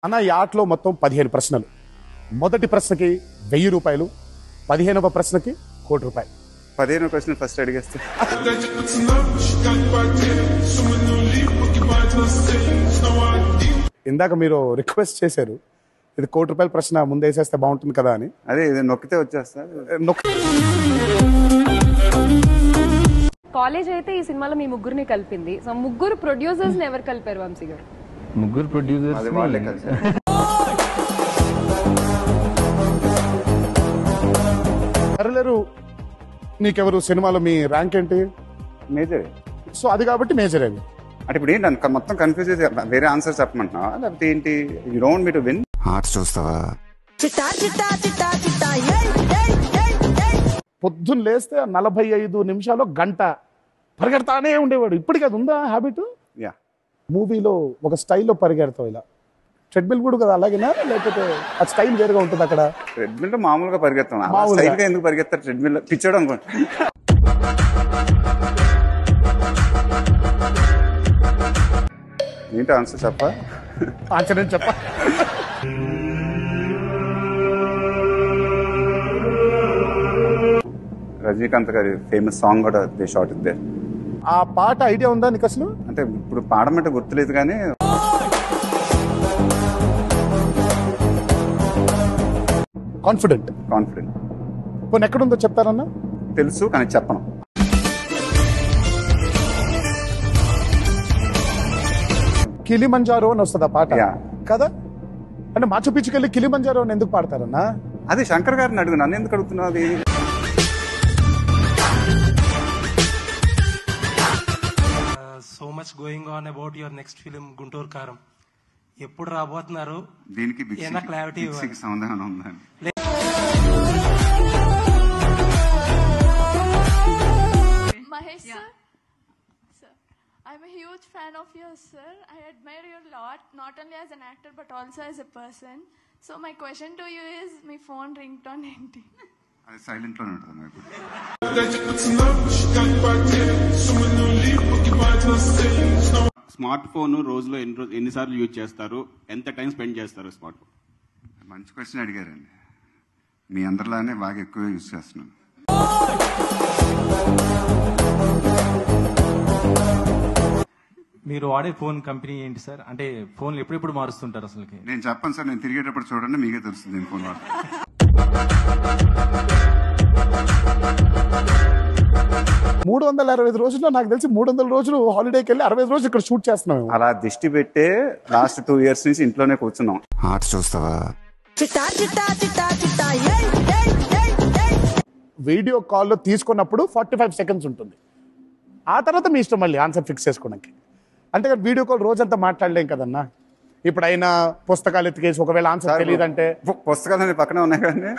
అన్న ఈ ఆటలో మొత్తం 15 ప్రశ్నలు. మొదటి ప్రశ్నకి 1000 రూపాయలు, 15వ ప్రశ్నకి 1 కోటి రూపాయలు. 15వ ప్రశ్న ఫస్ట్ అడిగేస్తే ఇందాక మీరు రిక్వెస్ట్ చేశారు ఇది 1 కోటి రూపాయల ప్రశ్న ముందేసేస్తే బాగుంటుంది కదా అని. అదే ఇది నొక్కితే వచ్చేస్తా. కాలేజ్ అయితే ఈ సినిమాలో మీ ముగ్గురిని కలిపింది. సో ముగ్గురు ప్రొడ్యూసర్స్ ఎవరు కలిపారు వంశీ గారు? ముగ్గురు ప్రొడ్యూసర్స్ అది వాళ్ళే కలిసి సరేలేరు. నీకెవరు సినిమాలో మీ ర్యాంక్ ఏంటి? మేజర్. సో అది కాబట్టి మేజర్ అది. అంటే ఇప్పుడు ఏంటి మొత్తం కన్ఫ్యూజ్ చేసి వేరే ఆన్సర్ చెప్పమంటున్నావా లేకపోతే ఏంటి? You don't me to win. Arts చూస్తావా? పొద్దున్న లేస్తే 45 నిమిషాలు గంట పరిగెడతానే ఉండేవాడు. ఇప్పటికి అది ఉందా హ్యాబిట్? యా. మూవీలో ఒక స్టైల్లో పరిగెడతావు ఇలా. ట్రెడ్మిల్ కూడా కదా అలాగేనా లేకపోతే ఆ స్టైల్ వేరుగా ఉంటుంది అక్కడ? ట్రెడ్మిల్ లో మామూలుగా పరిగెత్తాం. మామూలుగా. స్టైల్ గా ఎందుకు పరిగెత్తారు ట్రెడ్మిల్? పిచ్చోడు అనుకోండి. ఏంటి ఆన్సర్ చెప్పా? ఆశ్చర్యం చెప్ప. రజనీకాంత్ గారి ఫేమస్ సాంగ్ కూడా దే షాట్ ఇట్ దేర్. ఆ పాట ఐడియా ఉందా నీకు అసలు? అంటే ఇప్పుడు పాడమంటే గుర్తులేదు కానీ కాన్ఫిడెంట్. పోనీ ఎక్కడుందో చెప్తారన్నా? తెలుసు కానీ చెప్పను. కిలిమంజారో అని వస్తుంది ఆ పాట Yeah. కదా? అంటే మాచు పిచ్చుకెళ్ళి కిలిమంజారో అని ఎందుకు పాడతారన్నా? అది శంకర్ గారిని అడుగు, నన్ను ఎందుకు అడుగుతున్నావు? అది so much going on about your next film Guntur కారం. ఎప్పుడు రాబోతున్నారు? దీనికి ఏనా క్లారిటీ ఇవ్వాలి. సమాధానం ఉందండి. Mahesh sir, sir, I'm a huge fan of yours, sir. I admire you a lot, not only as an actor but also as a person. So my question to you is, my phone ringtone enti? అది silent లోనే ఉంటుంది నాకు. Smart phone రోజులో ఎన్నిసార్లు use చేస్తారు? ఎంత time spend చేస్తారు smart phone? మంచి క్వశ్చన్ అడిగారండి. మీ అందరిలానే బాగా ఎక్కువ యూజ్ చేస్తున్నాను. మీరు వాడే ఫోన్ కంపెనీ ఏంటి సార్? అంటే ఫోన్లు ఎప్పుడెప్పుడు మారుస్తుంటారు అసలుకి? నేను చెప్పను సార్, నేను తిరిగేటప్పుడు చూడండి మీకే తెలుస్తుంది నేను ఫోన్ వాడు. 365 రోజుల్లో నాకు తెలిసి 300 రోజులు హాలిడేకి వెళ్ళి 65 రోజులు ఇక్కడ షూట్ చేస్తున్నాం. అలా దిష్టి పెట్టే లాస్ట్ 2 years నుంచి ఇంట్లోనే కూర్చున్నాం. ఆర్ట్స్ చూస్తావా? వీడియో కాల్లో తీసుకున్నప్పుడు 45 సెకండ్స్ ఉంటుంది. ఆ తర్వాత మీ ఇష్టం మళ్ళీ ఆన్సర్ ఫిక్స్ చేసుకోవడానికి. అంటే వీడియో కాల్ రోజంతా మాట్లాడలేం కదన్నా. ఇప్పుడు అయినా పుస్తకాలు ఎత్తికేసి ఒకవేళ ఆన్సర్ తెలియదంటే పుస్తకాలు పక్కనే ఉన్నాయి కానీ